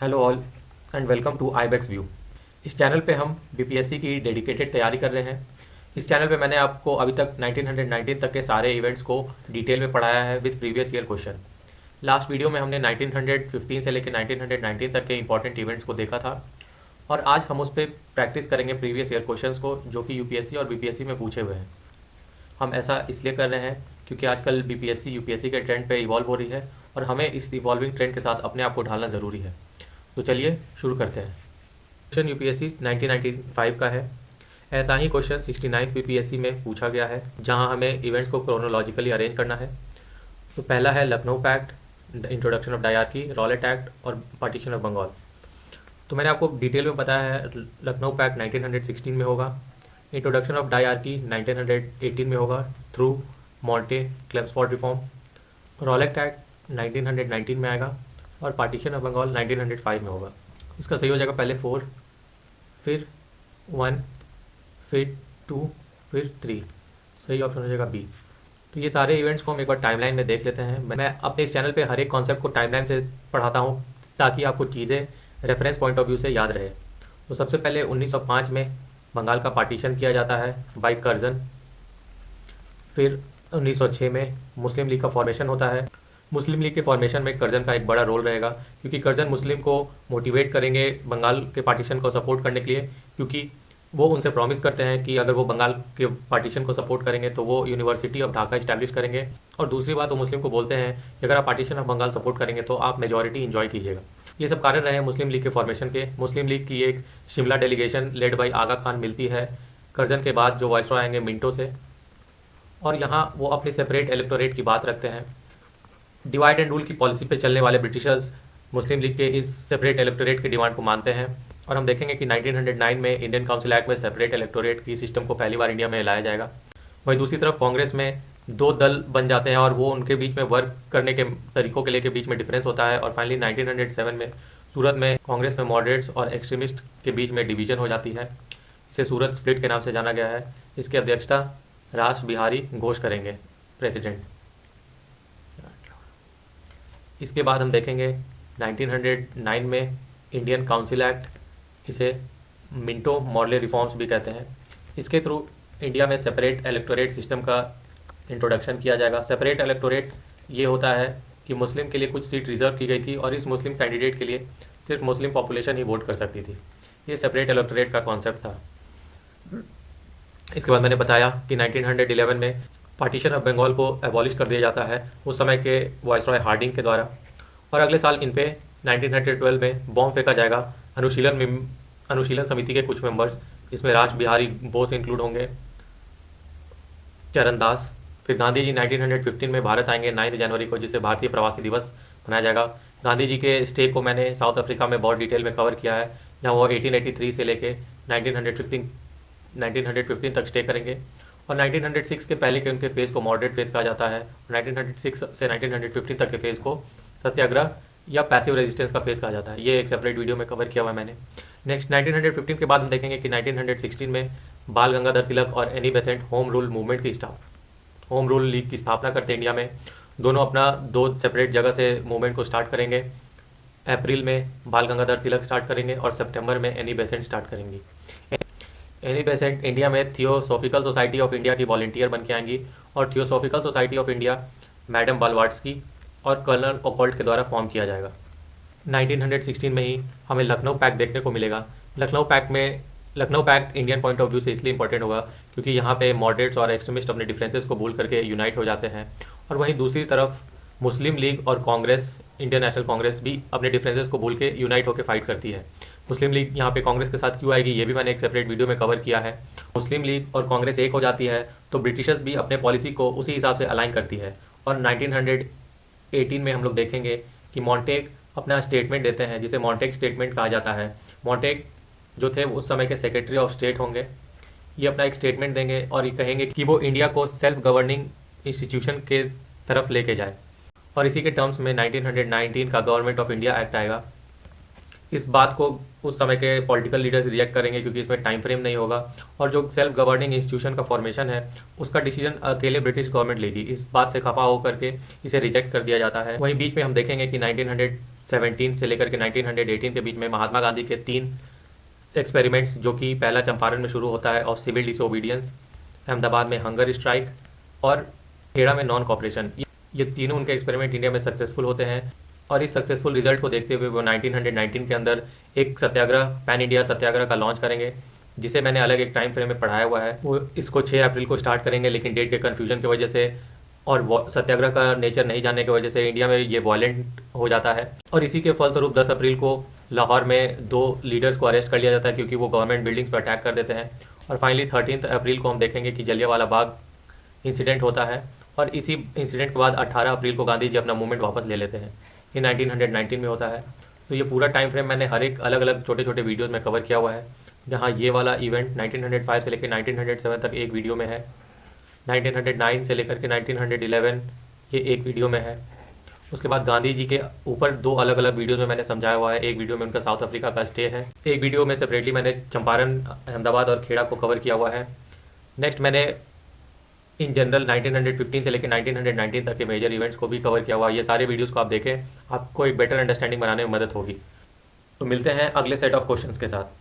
Hello all and welcome to Ibex view. इस channel पे हम बीपीएससी की डेडिकेटेड तैयारी कर रहे हैं। इस चैनल पे मैंने आपको अभी तक 1919 तक के सारे इवेंट्स को डिटेल में पढ़ाया है with previous year question. Last video में हमने 1915 से लेकर 1919 तक के इंपॉर्टेंट इवेंट्स को देखा था और आज हम उस पर प्रैक्टिस करेंगे प्रीवियस ईयर क्वेश्चंस को जो कि यूपीएससी और बीपीएससी में पूछे हुए हैं। हम ऐसा इसलिए कर रहे हैं क्योंकि आजकल बीपीएससी यूपीएससी के ट्रेंड पे इवॉल्व हो रही है और हमें इस इवॉल्विंग ट्रेंड के साथ अपने आप को ढालना ज़रूरी है। तो चलिए शुरू करते हैं। क्वेश्चन यूपीएससी 1995 का है। ऐसा ही क्वेश्चन 69 बीपीएससी में पूछा गया है जहां हमें इवेंट्स को क्रोनोलॉजिकली अरेंज करना है। तो पहला है Lucknow pact, introduction of diarchy, Rowlatt act और पार्टीशन ऑफ बंगाल। तो मैंने आपको डिटेल में बताया है लखनऊ पैक्ट 1916 में होगा, इंट्रोडक्शन ऑफ डायरकी 1918 में होगा through Montagu Chelmsford reform, Rowlatt Act 1919 में आएगा और पार्टीशन ऑफ बंगाल 1905 में होगा। इसका सही हो जाएगा पहले 4, फिर 1, फिर 2, फिर 3। सही ऑप्शन हो जाएगा बी। तो ये सारे इवेंट्स को हम एक बार टाइमलाइन में देख लेते हैं। मैं अपने इस चैनल पे हर एक कॉन्सेप्ट को टाइमलाइन से पढ़ाता हूँ ताकि आपको चीज़ें रेफरेंस पॉइंट ऑफ व्यू से याद रहे। तो सबसे पहले 1905 में बंगाल का पार्टीशन किया जाता है बाय कर्जन। फिर 1906 में मुस्लिम लीग का फॉर्मेशन होता है। मुस्लिम लीग के फॉर्मेशन में कर्जन का एक बड़ा रोल रहेगा क्योंकि कर्जन मुस्लिम को मोटिवेट करेंगे बंगाल के पार्टीशन को सपोर्ट करने के लिए, क्योंकि वो उनसे प्रॉमिस करते हैं कि अगर वो बंगाल के पार्टीशन को सपोर्ट करेंगे तो वो यूनिवर्सिटी ऑफ ढाका इस्टेब्लिश करेंगे। और दूसरी बात, वो मुस्लिम को बोलते हैं कि अगर आप पार्टीशन ऑफ बंगाल सपोर्ट करेंगे तो आप मेजॉरिटी इंजॉय कीजिएगा। ये सब कारण रहे मुस्लिम लीग के फॉर्मेशन के। मुस्लिम लीग की एक शिमला डेलीगेशन लेड बाई आगा खान मिलती है कर्जन के बाद जो वाइसरॉय आएंगे मिंटो से, और यहाँ वो अपनी सेपरेट इलेक्टोरेट की बात रखते हैं। डिवाइड एंड रूल की पॉलिसी पे चलने वाले ब्रिटिशर्स मुस्लिम लीग के इस सेपरेट इलेक्टोरेट की डिमांड को मानते हैं और हम देखेंगे कि 1909 में इंडियन काउंसिल एक्ट में सेपरेट इलेक्टोरेट की सिस्टम को पहली बार इंडिया में लाया जाएगा। वहीं दूसरी तरफ कांग्रेस में 2 दल बन जाते हैं और वो उनके बीच में वर्क करने के तरीकों के लिए के बीच में डिफरेंस होता है और फाइनली 1907 में सूरत में कांग्रेस में मॉडरेट्स और एक्सट्रीमिस्ट के बीच में डिवीजन हो जाती है। इसे सूरत स्प्लिट के नाम से जाना गया है। इसकी अध्यक्षता रास बिहारी घोष करेंगे, प्रेसिडेंट। इसके बाद हम देखेंगे 1909 में इंडियन काउंसिल एक्ट, इसे मिंटो मॉडल रिफॉर्म्स भी कहते हैं। इसके थ्रू इंडिया में सेपरेट इलेक्टोरेट सिस्टम का इंट्रोडक्शन किया जाएगा। सेपरेट इलेक्टोरेट ये होता है कि मुस्लिम के लिए कुछ सीट रिजर्व की गई थी और इस मुस्लिम कैंडिडेट के लिए सिर्फ मुस्लिम पॉपुलेशन ही वोट कर सकती थी। ये सेपरेट इलेक्टोरेट का कॉन्सेप्ट था। इसके बाद मैंने बताया कि 1911 में पार्टीशन ऑफ बंगाल को एबॉलिश कर दिया जाता है उस समय के वाइसरॉय हार्डिंग के द्वारा, और अगले साल इन पे 1912 में बॉम्ब फेंका जाएगा। अनुशीलन समिति के कुछ मेंबर्स, जिसमें राज बिहारी बोस इंक्लूड होंगे, चरणदास। फिर गांधी जी 1915 में भारत आएंगे 9 जनवरी को, जिसे भारतीय प्रवासी दिवस मनाया जाएगा। गांधी जी के स्टे को मैंने साउथ अफ्रीका में बहुत डिटेल में कवर किया है, जहाँ वो 1883 से लेके 1915 तक स्टे करेंगे और 1906 के पहले के उनके फेज को मॉडरेट फेज कहा जाता है। 1906 से 1915 तक के फेज को सत्याग्रह या पैसिव रेजिस्टेंस का फेज कहा जाता है। ये एक सेपरेट वीडियो में कवर किया हुआ है मैंने। नेक्स्ट 1915 के बाद हम देखेंगे कि 1916 में बाल गंगाधर तिलक और Annie Besant home rule league की स्थापना करते हैं इंडिया में। दोनों अपना 2 सेपरेट जगह से मूवमेंट को स्टार्ट करेंगे। अप्रैल में बाल गंगाधर तिलक स्टार्ट करेंगे और सितंबर में एनी बेसेंट स्टार्ट करेंगी। एनी बेसेंट इंडिया में थियोसॉफिकल सोसाइटी ऑफ इंडिया की वॉलंटियर बन के आएंगी और Theosophical Society of India madam Blavatsky और कर्नल ओकॉल्ट के द्वारा फॉर्म किया जाएगा। 1916 में ही हमें लखनऊ पैक्ट देखने को मिलेगा। Lucknow pact Indian point of view से इसलिए इंपॉर्टेंट होगा क्योंकि यहाँ पे मॉडरेट्स और एक्सट्रीमिस्ट अपने डिफरेंसेस को भूल करके यूनाइट हो जाते हैं, और वहीं दूसरी तरफ मुस्लिम लीग और कांग्रेस, इंडियन नेशनल कांग्रेस भी अपने डिफरेंसेस को भूल के यूनाइट होकर फाइट करती है। मुस्लिम लीग यहाँ पे कांग्रेस के साथ क्यों आएगी ये भी मैंने एक सेपरेट वीडियो में कवर किया है। मुस्लिम लीग और कांग्रेस एक हो जाती है तो ब्रिटिशर्स भी अपने पॉलिसी को उसी हिसाब से अलाइन करती है, और 1918 में हम लोग देखेंगे कि मॉन्टेग अपना स्टेटमेंट देते हैं जिसे मॉन्टेग स्टेटमेंट कहा जाता है। मॉन्टेग जो थे उस समय के सेक्रेटरी ऑफ स्टेट होंगे, ये अपना एक स्टेटमेंट देंगे और ये कहेंगे कि वो इंडिया को सेल्फ गवर्निंग इंस्टीट्यूशन के तरफ लेके जाए, और इसी के टर्म्स में 1919 का गवर्नमेंट ऑफ इंडिया एक्ट आएगा। इस बात को उस समय के पॉलिटिकल लीडर्स रिजेक्ट करेंगे क्योंकि इसमें टाइम फ्रेम नहीं होगा, और जो सेल्फ गवर्निंग इंस्टीट्यूशन का फॉर्मेशन है उसका डिसीजन अकेले ब्रिटिश गवर्नमेंट लेगी। इस बात से खफा होकर के इसे रिजेक्ट कर दिया जाता है। वहीं बीच में हम देखेंगे कि 1917 से लेकर के 1918 के बीच में महात्मा गांधी के 3 एक्सपेरिमेंट्स, जो कि पहला चंपारण में शुरू होता है, ऑफ सिविल डिसोबीडियंस, अहमदाबाद में हंगर स्ट्राइक और खेड़ा में नॉन कॉपरेशन, ये तीनों उनके एक्सपेरिमेंट इंडिया में सक्सेसफुल होते हैं। और इस सक्सेसफुल रिजल्ट को देखते हुए वो 1919 के अंदर एक सत्याग्रह, पैन इंडिया सत्याग्रह का लॉन्च करेंगे, जिसे मैंने अलग एक टाइम फ्रेम में पढ़ाया हुआ है। वो इसको 6 अप्रैल को स्टार्ट करेंगे, लेकिन डेट के कन्फ्यूजन की वजह से और सत्याग्रह का नेचर नहीं जानने की वजह से इंडिया में ये वॉयलेंट हो जाता है। और इसी के फलस्वरूप 10 अप्रैल को लाहौर में 2 लीडर्स को अरेस्ट कर लिया जाता है, क्योंकि वो गवर्नमेंट बिल्डिंग्स पर अटैक कर देते हैं। और फाइनली 13 अप्रैल को हम देखेंगे कि जलियांवाला बाग इंसिडेंट होता है, और इसी इंसिडेंट के बाद 18 अप्रैल को गांधी जी अपना मूवमेंट वापस ले लेते हैं। ये 1919 में होता है। तो ये पूरा टाइम फ्रेम मैंने हर एक अलग अलग छोटे छोटे वीडियोज़ में कवर किया हुआ है, जहाँ ये वाला इवेंट 1905 से लेकर 1907 तक एक वीडियो में है, 1909 से लेकर के 1911 ये एक वीडियो में है। उसके बाद गांधी जी के ऊपर 2 अलग अलग वीडियोज़ में मैंने समझाया हुआ है। एक वीडियो में उनका साउथ अफ्रीका का स्टे है, एक वीडियो में सेपरेटली मैंने चंपारण, अहमदाबाद और खेड़ा को कवर किया हुआ है। नेक्स्ट मैंने इन जनरल 1915 से लेकर 1919 तक के मेजर इवेंट्स को भी कवर किया हुआ है। ये सारे वीडियोज़ को आप देखें, आपको एक बेटर अंडरस्टैंडिंग बनाने में मदद होगी। तो मिलते हैं अगले सेट ऑफ क्वेश्चंस के साथ।